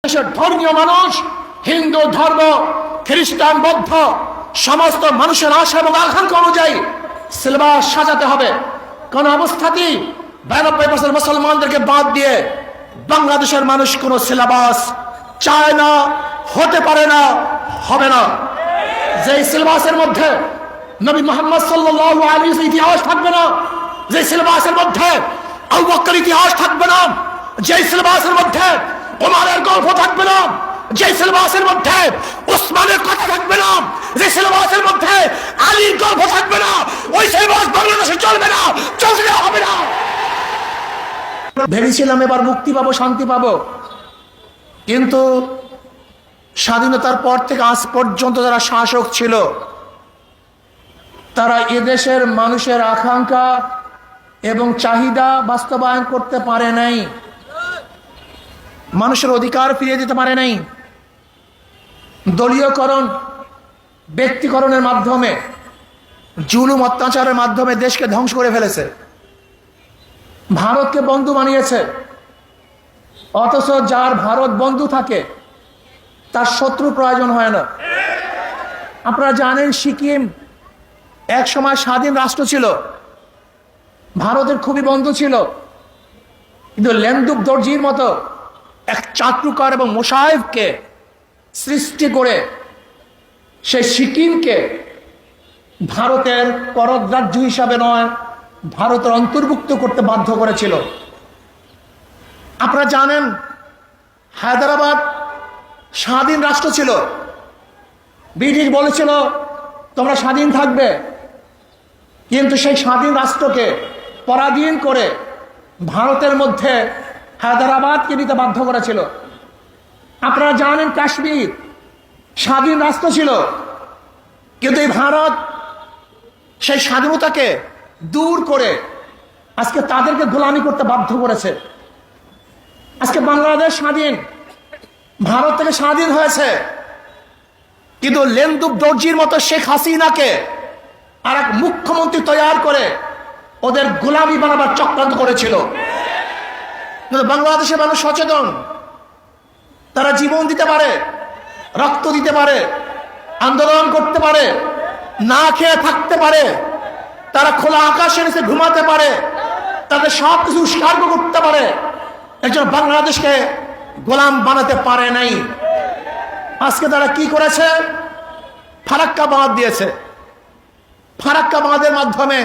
দেশের ধর্মীয় মানুষ, হিন্দু ধর্ম, খ্রিস্টান, বৌদ্ধ সমস্ত মানুষের আশা এবং আকাঙ্ক্ষা অনুযায়ী সিলেবাস সাজাতে হবে। কোন অবস্থাতেই 92% মুসলমানদেরকে বাদ দিয়ে বাংলাদেশের মানুষ কোন সিলেবাস চায় না, হতে পারে না, হবে না। যে সিলেবাসের মধ্যে নবী মুহাম্মদ সাল্লাল্লাহু আলাইহি ওয়াসাল্লাম ইতিহাস থাকবে না, যে সিলেবাসের মধ্যে আবু বকর ইতিহাস থাকবে না, যে সিলেবাসের মধ্যে ওমরের গল্প থাকবে না, যে সিলেবাসের মধ্যে ওসমানের কথা থাকবে না, যে সিলেবাসের মধ্যে আলীর গল্প থাকবে না, ওই সিলেবাস বাংলাদেশে চলবে না, চলতে হবে না। ভেবেছিলাম এবার মুক্তি পাবো, শান্তি পাবো, কিন্তু স্বাধীনতার পর থেকে আজ পর্যন্ত যারা শাসক ছিল তারা এদেশের মানুষের আকাঙ্ক্ষা এবং চাহিদা বাস্তবায়ন করতে পারে নাই, মানুষের অধিকার ফিরিয়ে দিতে পারে নাই। দলীয়করণ, ব্যক্তিকরণের মাধ্যমে, জুলুম অত্যাচারের মাধ্যমে দেশকে ধ্বংস করে ফেলেছে। ভারতকে বন্ধু বানিয়েছে, অথচ যার ভারত বন্ধু থাকে তার শত্রু প্রয়োজন হয় না। আপনারা জানেন সিকিম এক সময় স্বাধীন রাষ্ট্র ছিল, ভারতের খুবই বন্ধু ছিল, কিন্তু লেন্দুক দর্জির মতো এক চাটুকার এবং মোশায়েফকে সৃষ্টি করে সেই সিকিমকে ভারতের কররাজ্য হিসাবে নয়, ভারতের অন্তর্ভুক্ত করতে বাধ্য করেছিল। আপনারা জানেন হায়দ্রাবাদ স্বাধীন রাষ্ট্র ছিল, ব্রিটিশ বলেছিল তোমরা স্বাধীন থাকবে, কিন্তু সেই স্বাধীন রাষ্ট্রকে পরাধীন করে ভারতের মধ্যে হায়দ্রাবাদকে নিতে বাধ্য করেছিল। আপনারা জানেন কাশ্মীর স্বাধীন রাষ্ট্র ছিল, কিন্তু এই ভারত সেই স্বাধীনতাকে দূর করে আজকে তাদেরকে গোলামি করতে বাধ্য করেছে। আজকে বাংলাদেশ স্বাধীন, ভারত থেকে স্বাধীন হয়েছে, কিন্তু লেন্দুক দর্জির মতো শেখ হাসিনাকে আর এক মুখ্যমন্ত্রী তৈরি করে ওদের গোলামি বানাবার চক্রান্ত করেছিল। বাংলাদেশের মানুষ সচেতন, তারা জীবন দিতে পারে, রক্ত দিতে পারে, আন্দোলন করতে পারে, না খেয়ে থাকতে পারে, তারা খোলা আকাশের নিচে ঘুমাতে পারে, তাদের সব কিছু উৎসর্গ করতে পারে। একজন বাংলাদেশকে গোলাম বানাতে পারে নাই। আজকে তারা কি করেছে? ফারাক্কা বাঁধ দিয়েছে। ফারাক্কা বাঁধের মাধ্যমে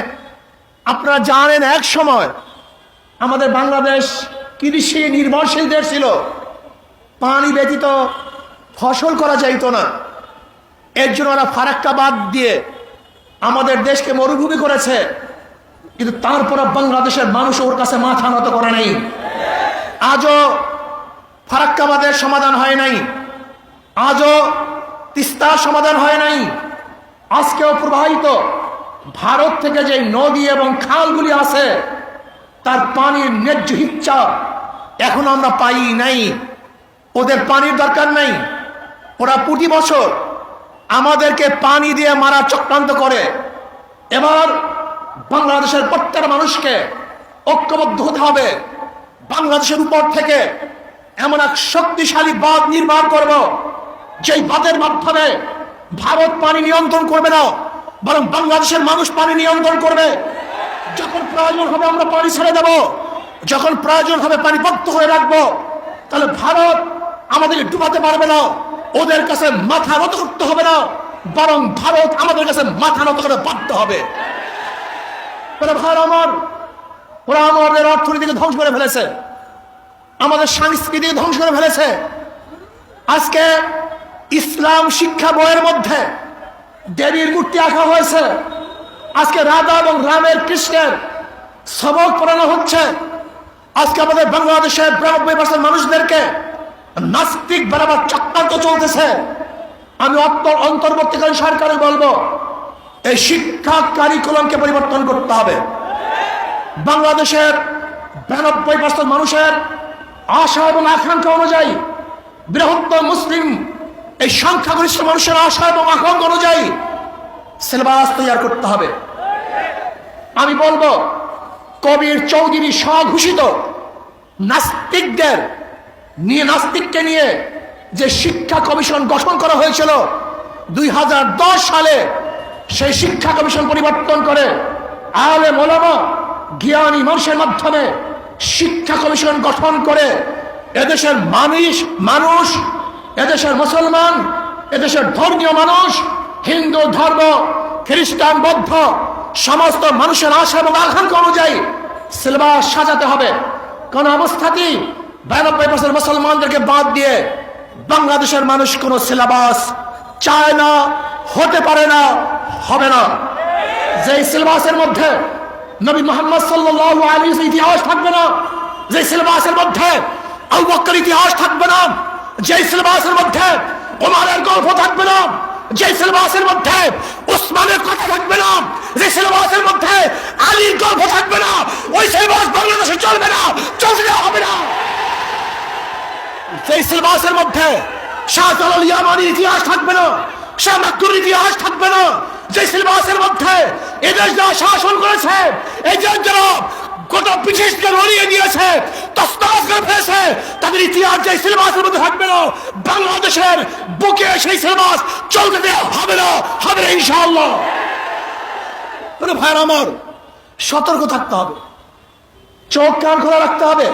আপনারা জানেন এক সময় আমাদের বাংলাদেশ কৃষি নির্ভরশীল দেশ ছিল, পানি ব্যতীত ফসল করা যাইত না। এর জন্য ওরা ফারাক্কা বাঁধ দিয়ে আমাদের দেশকে মরুভূমি করেছে, কিন্তু তারপর বাংলাদেশের মানুষ ওর কাছে মাথা নত করে নাই। আজও ফারাক্কা বাঁধের সমাধান হয় নাই, আজও তিস্তার সমাধান হয় নাই। আজকেও প্রবাহিত ভারত থেকে যে নদী এবং খালগুলি আছে তার পানির ন্যায্য ইচ্ছা এখন আমরা পাই নাই। ওদের পানির দরকার নাই, ওরা প্রতি বছর আমাদেরকে পানি দিয়ে মারা চক্রান্ত করে। এবার বাংলাদেশের প্রত্যেকটা মানুষকে ঐক্যবদ্ধ হতে হবে। বাংলাদেশের উপর থেকে এমন এক শক্তিশালী বাঁধ নির্মাণ করব, যেই বাঁধের মাধ্যমে ভারত পানি নিয়ন্ত্রণ করবে না, বরং বাংলাদেশের মানুষ পানি নিয়ন্ত্রণ করবে। যখন প্রয়োজন হবে আমরা পানি ছেড়ে দেব, যখন প্রয়োজন হবে পানি বদ্ধ করে রাখবো, তাহলে ভারত আমাদেরকে ডুবাতে পারবে না, ওদের কাছে মাথা নত করতে হবে না, বরং ভারত আমাদের কাছে মাথা নত করে বাধ্য হবে। ভাই আমার, ওরা আমাদের অর্থনীতিকে ধ্বংস করে ফেলেছে, আমাদের সংস্কৃতিকে ধ্বংস করে ফেলেছে। আজকে ইসলাম শিক্ষা বইয়ের মধ্যে দেবীর মূর্তি আঁকা হয়েছে, আজকে রাধা এবং রামের কৃষ্ণের সবক পড়ানো হচ্ছে। আজকে আমাদের বাংলাদেশের 92% মানুষদেরকে নাস্তিক বানাবার চক্রান্ত চলতেছে। আমি অন্তর্বর্তীকালীন সরকারে বলবো এই শিক্ষা কারিকুলামকে পরিবর্তন করতে হবে। বাংলাদেশের 92% মানুষের আশা এবং আকাঙ্ক্ষা অনুযায়ী, বৃহত্তর মুসলিম এই সংখ্যাগরিষ্ঠ মানুষের আশা এবং আকাঙ্ক্ষা অনুযায়ী সিলেবাস তৈরি করতে হবে। আমি বলবো কবির চৌধুরী স্বঘোষিত নাস্তিকদের নিয়ে নাস্তিককে নিয়ে যে শিক্ষা কমিশন গঠন করা হয়েছিল 2010 সালে, সেই শিক্ষা কমিশন পরিবর্তন করে আলেম ওলামা জ্ঞানী মানুষের মাধ্যমে শিক্ষা কমিশন গঠন করে এদেশের মানুষ এদেশের মুসলমান, এদেশের ধর্মীয় মানুষ, হিন্দু ধর্ম, খ্রিস্টান, বৌদ্ধ সমস্ত মানুষের আশা এবং আকাঙ্ক্ষা অনুযায়ী সিলেবাস সাজাতে হবে। কোন অবস্থাতেই 92% মুসলমানদেরকে বাদ দিয়ে বাংলাদেশের মানুষ কোন সিলেবাস চায় না, হতে পারে না, হবে না। যে সিলেবাসের মধ্যে নবী মুহাম্মদ সাল্লাল্লাহু আলাইহি ওয়াসাল্লাম ইতিহাস থাকবে না, যে সিলেবাসের মধ্যে আবু বকর ইতিহাস থাকবে না, যে সিলেবাসের মধ্যে ওমরের গল্প থাকবে না, যে সিলেবাসের মধ্যে উসমানের কথা থাকবে না, যে সিলেবাসের মধ্যে আলীর গল্প থাকবে না, ওই সিলেবাস বাংলাদেশে চলবে না, চলতে হবে না। যে সিলেবাসের মধ্যে শাহজালাল ইয়ামানির ইতিহাস থাকবে না, শাহ মাকদুমের ইতিহাস থাকবে না, যে সিলেবাসের মধ্যে এদেশ যারা শাসন করেছে, এই যে যারা গোটা ব্রিটিশকে রড়িয়ে দিয়েছে, তসনস করে ফেলেছে, তাদের ইতিহাস যে সিলেবাসের মধ্যে থাকবে না, বাংলাদেশের বুকে সেই সিলেবাস চলতে দেওয়া হবে না, হবে না ইনশাআল্লাহ। ভাইরা আমার, সতর্ক থাকতে হবে, চোখ কান খোলা রাখতে হবে।